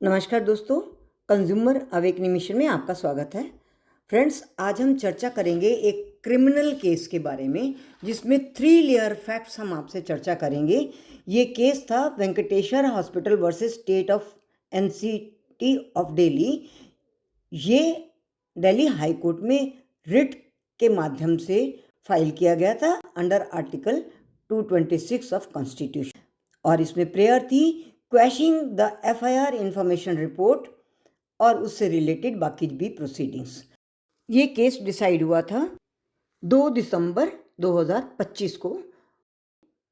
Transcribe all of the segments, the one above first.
नमस्कार दोस्तों, consumer awakening mission में आपका स्वागत है। फ्रेंड्स, आज हम चर्चा करेंगे एक क्रिमिनल केस के बारे में, जिसमें 3 लेयर फैक्ट्स हम आपसे चर्चा करेंगे। ये केस था Venkateshwar hospital versus state of NCT of Delhi. ये दिल्ली हाई कोर्ट में रिट के माध्यम से फाइल किया गया था अंडर आर्टिकल 226 ऑफ कॉन्स्टिट्यूशन, और इसमें प्रेयर थी क्वैशिंग द एफआईआर इंफॉर्मेशन रिपोर्ट और उससे रिलेटेड बाकी भी प्रोसीडिंग्स। ये केस डिसाइड हुआ था 2 दिसंबर 2025 को।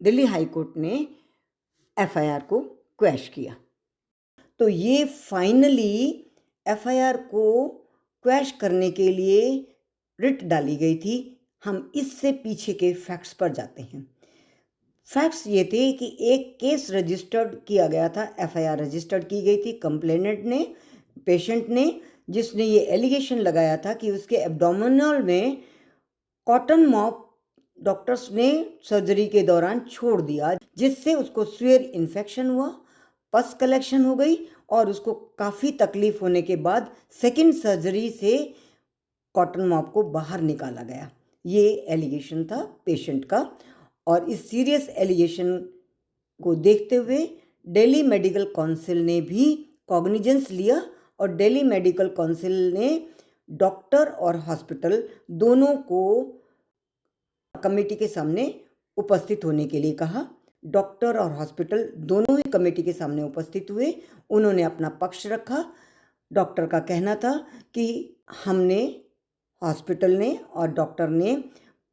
दिल्ली हाई कोर्ट ने एफआईआर को क्वैश किया। तो ये फाइनली एफआईआर को क्वैश करने के लिए रिट डाली गई थी। हम इससे पीछे के फैक्ट्स पर जाते हैं। फैक्ट्स ये थे कि एक केस रजिस्टर्ड किया गया था, एफआईआर रजिस्टर्ड की गई थी कंप्लेनेंट ने, पेशेंट ने, जिसने ये एलिगेशन लगाया था कि उसके एब्डोमिनल में कॉटन मॉप डॉक्टर्स ने सर्जरी के दौरान छोड़ दिया, जिससे उसको सीवियर इन्फेक्शन हुआ, पस कलेक्शन हो गई और उसको काफ़ी तकलीफ होने के बाद सेकेंड सर्जरी से कॉटन मॉप को बाहर निकाला गया। ये एलिगेशन था पेशेंट का, और इस सीरियस एलिगेशन को देखते हुए दिल्ली मेडिकल काउंसिल ने भी कॉग्निजेंस लिया, और दिल्ली मेडिकल काउंसिल ने डॉक्टर और हॉस्पिटल दोनों को कमेटी के सामने उपस्थित होने के लिए कहा। डॉक्टर और हॉस्पिटल दोनों ही कमेटी के सामने उपस्थित हुए। उन्होंने अपना पक्ष रखा। डॉक्टर का कहना था कि हमने, हॉस्पिटल ने और डॉक्टर ने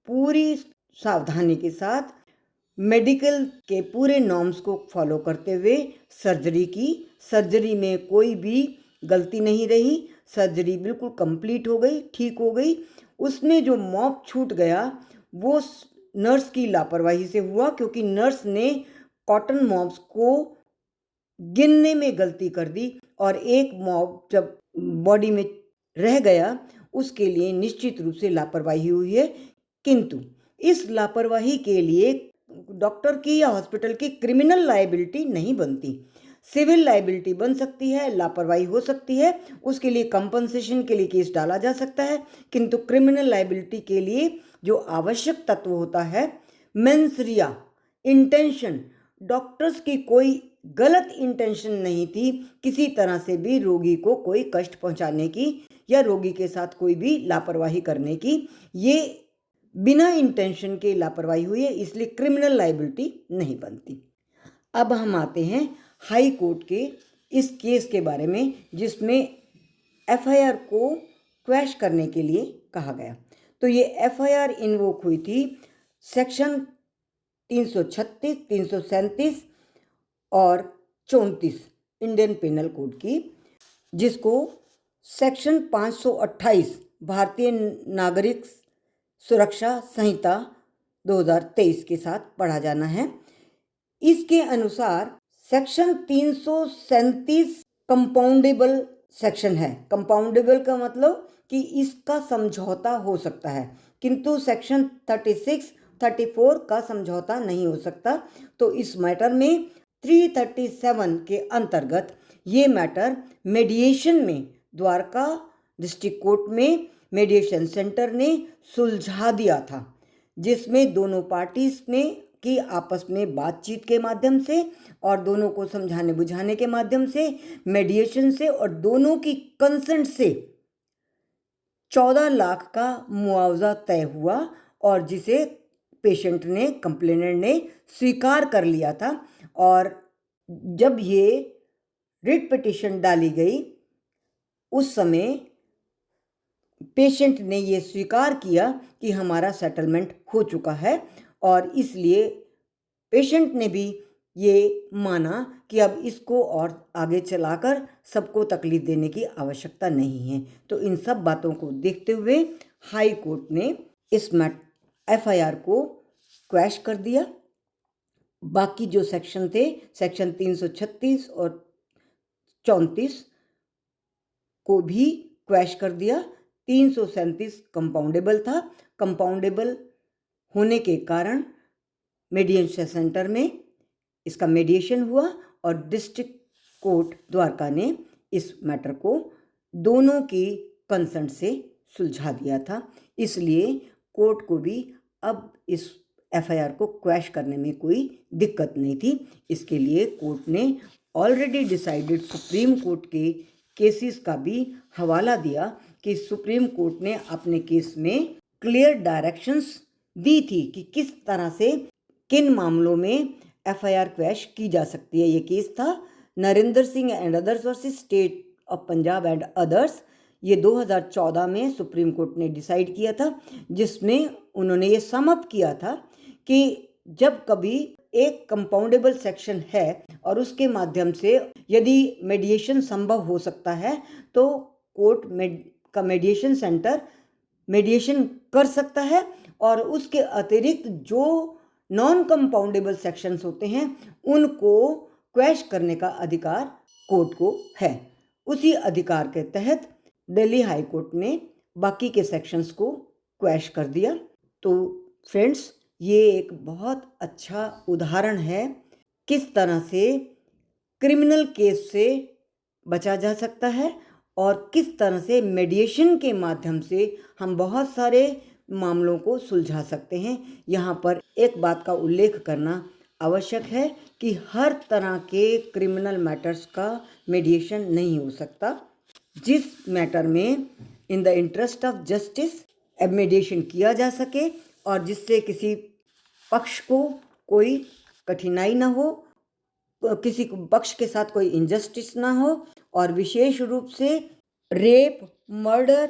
पूरी सावधानी के साथ मेडिकल के पूरे नॉर्म्स को फॉलो करते हुए सर्जरी की। सर्जरी में कोई भी गलती नहीं रही। सर्जरी बिल्कुल कंप्लीट हो गई, ठीक हो गई। उसमें जो मॉप छूट गया वो नर्स की लापरवाही से हुआ, क्योंकि नर्स ने कॉटन मॉप्स को गिनने में गलती कर दी, और एक मॉप जब बॉडी में रह गया उसके लिए निश्चित रूप से लापरवाही हुई है। किंतु इस लापरवाही के लिए डॉक्टर की या हॉस्पिटल की क्रिमिनल लायबिलिटी नहीं बनती। सिविल लायबिलिटी बन सकती है, लापरवाही हो सकती है, उसके लिए कंपनसेशन के लिए केस डाला जा सकता है। किंतु क्रिमिनल लायबिलिटी के लिए जो आवश्यक तत्व होता है, मेंस रिया, इंटेंशन, डॉक्टर्स की कोई गलत इंटेंशन नहीं थी किसी तरह से भी रोगी को कोई कष्ट पहुंचाने की या रोगी के साथ कोई भी लापरवाही करने की। ये बिना इंटेंशन के लापरवाही हुई है, इसलिए क्रिमिनल लायबिलिटी नहीं बनती। अब हम आते हैं हाई कोर्ट के इस केस के बारे में, जिसमें एफआईआर को क्वैश करने के लिए कहा गया। तो ये एफआईआर इन्वोक हुई थी सेक्शन 336, 337 और 34 इंडियन पेनल कोड की, जिसको सेक्शन 528 भारतीय नागरिक सुरक्षा संहिता 2023 के साथ पढ़ा जाना है। इसके अनुसार सेक्शन 337 कंपाउंडेबल सेक्शन है। कंपाउंडेबल का मतलब कि इसका समझौता हो सकता है, किंतु सेक्शन 36, 34 का समझौता नहीं हो सकता। तो इस मैटर में 337 के अंतर्गत ये मैटर मेडिएशन में द्वारका डिस्ट्रिक्ट कोर्ट में मेडिएशन सेंटर ने सुलझा दिया था, जिसमें दोनों पार्टीज ने की आपस में बातचीत के माध्यम से और दोनों को समझाने बुझाने के माध्यम से, मेडिएशन से और दोनों की कंसेंट से 14 लाख का मुआवजा तय हुआ, और जिसे पेशेंट ने, कंप्लेनेंट ने स्वीकार कर लिया था। और जब ये रिट पिटीशन डाली गई उस समय पेशेंट ने ये स्वीकार किया कि हमारा सेटलमेंट हो चुका है, और इसलिए पेशेंट ने भी ये माना कि अब इसको और आगे चलाकर सबको तकलीफ देने की आवश्यकता नहीं है। तो इन सब बातों को देखते हुए हाई कोर्ट ने इस एफआईआर को क्वैश कर दिया। बाकी जो सेक्शन थे, सेक्शन 336 और 34 को भी क्वैश कर दिया। 337 कंपाउंडेबल था। कंपाउंडेबल होने के कारण मेडिएशन सेंटर में इसका मेडिएशन हुआ, और डिस्ट्रिक्ट कोर्ट द्वारका ने इस मैटर को दोनों की कंसर्न से सुलझा दिया था, इसलिए कोर्ट को भी अब इस एफआईआर को क्वैश करने में कोई दिक्कत नहीं थी। इसके लिए कोर्ट ने ऑलरेडी डिसाइडेड सुप्रीम कोर्ट के केसेस का भी हवाला दिया कि सुप्रीम कोर्ट ने अपने केस में क्लियर डायरेक्शंस दी थी कि किस तरह से किन मामलों में एफआईआर क्वैश की जा सकती है। ये केस था Narendra Singh and others versus state of Punjab and others. ये 2014 में सुप्रीम कोर्ट ने डिसाइड किया था, जिसमें उन्होंने ये सम अप किया था कि जब कभी एक कंपाउंडेबल सेक्शन है और उसके माध्यम से यदि मेडिएशन संभव हो सकता है तो कोर्ट का मेडिएशन सेंटर मेडिएशन कर सकता है, और उसके अतिरिक्त जो नॉन कंपाउंडेबल सेक्शंस होते हैं उनको क्वैश करने का अधिकार कोर्ट को है। उसी अधिकार के तहत दिल्ली हाई कोर्ट ने बाकी के सेक्शंस को क्वैश कर दिया। तो फ्रेंड्स, ये एक बहुत अच्छा उदाहरण है किस तरह से क्रिमिनल केस से बचा जा सकता है और किस तरह से मेडिएशन के माध्यम से हम बहुत सारे मामलों को सुलझा सकते हैं। यहाँ पर एक बात का उल्लेख करना आवश्यक है कि हर तरह के क्रिमिनल मैटर्स का मेडिएशन नहीं हो सकता। जिस मैटर में in the interest of justice मेडिएशन किया जा सके और जिससे किसी पक्ष को कोई कठिनाई ना हो, किसी पक्ष के साथ कोई इनजस्टिस ना हो, और विशेष रूप से रेप, मर्डर,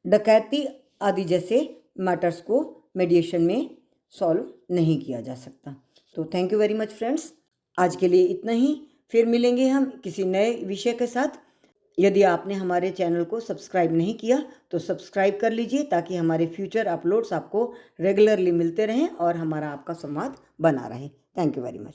डकैती आदि जैसे मैटर्स को मेडिएशन में सॉल्व नहीं किया जा सकता। तो thank you very much friends, आज के लिए इतना ही। फिर मिलेंगे हम किसी नए विषय के साथ। यदि आपने हमारे चैनल को सब्सक्राइब नहीं किया तो सब्सक्राइब कर लीजिए ताकि हमारे फ्यूचर अपलोड्स आपको रेगुलरली मिलते रहें और हमारा आपका संवाद बना रहे। Thank you very much.